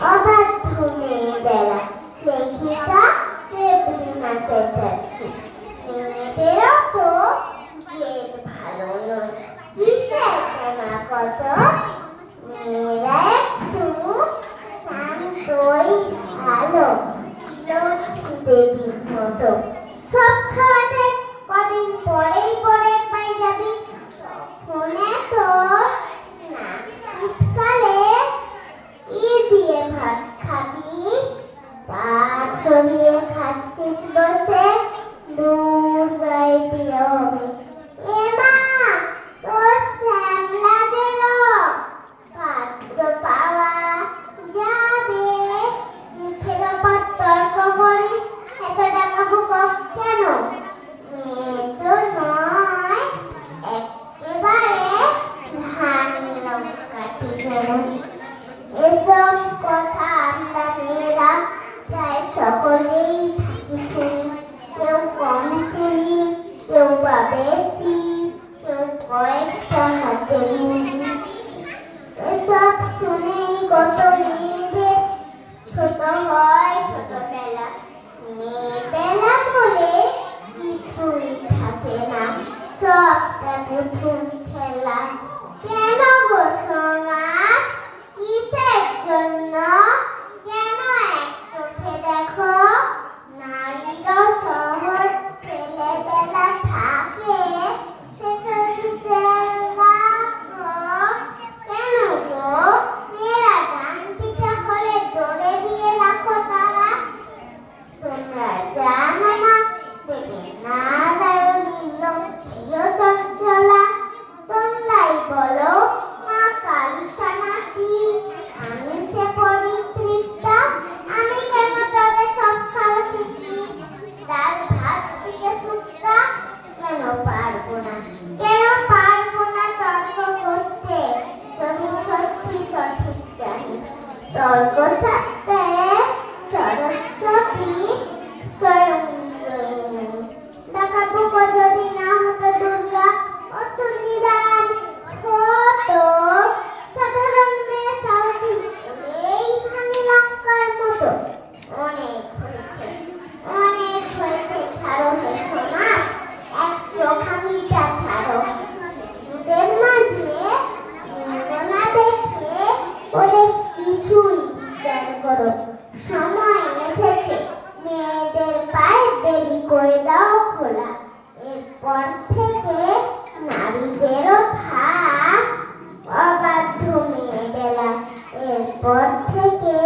অবাধ্য মেয়েবেলা লেখিকা রেবরিনা চ্যাটার্জি। মেয়েদেরও তো জেদ ভালো নয়, কিসের কেনা কত, মেয়েরা একটু শান্তই ভালো, লক্ষ্মী দেবীর মতো। সব খাওয়াতে কদিন পরেই পরের পাই যাবি, তখন এত না শীতকালে ই দিয়ে ভাত খাবি, ভাত সরিয়ে খাচ্ছিস বসে, দুধ গাইবি হবে। এ মা, তোর শ্যামলা গেল, পাত্র পাওয়া যাবে, মুখের ওপর তর্ক করিস, এত টাকা বুকো কেন? মেয়ে তো নয়, একেবারে ধানি লঙ্কাটি বেরোনি। এসব কথা আমরা মেয়েরা প্রায় সকলেই থাকি শুনি, কেউ কম শুনি, কেউ বা বেশি, কেউ কয়েকটা হাতে মুড়ি। এসব শুনেই কত মেয়েদের ছোট হয় ছোটবেলা, মেয়েবেলা বলে কিছুই থাকে না, সবটা প্রথম খেলা। কেন গো সমাজ, কিসের জন্য, কেন এক চোখে দেখো, নারীরও সহজ ছেলেবেলা থাকে, সেসব কেন গো? মেয়েরা গানটিতে হলে দৌড়ে দিয়ে রাখো তারা, তোমরা জানো না দেবে নারায়ণী লক্ষ্মীও চঞ্চলা। তোমরাই বলো মা কালিকা নাকি আমি সে পরিতৃপ্তা, আমি কেন তবে সব খাওয়া শিখি, ডাল ভাত থেকে শুক্তা কেন পারবো না, কেন পারবো না তর্ক করতে, যদি সত্যি সঠিক জানি। তর্ক শাস্ত্রে সরস্বতী স্বয়ং দেখাবো যদি না হতো দুর্গা, অসুবিধার হতো সাধারণ মেয়ে সাহসী, এই ধানি লঙ্কার মতো। অনেক হয়েছে, অনেক হয়েছে, ছাড়ো হে সমাজ, এক চোখামিটা ছাড়ো। শিশুদের মাঝে না দেখে ওদের শিশুই বিচার করো। সময় এসেছে, মেয়েদের পায়ে বেরি করে দাও খোলা, এরপর থেকে নারীদেরও থাক অবাধ্য মেয়েবেলা, এরপর থেকে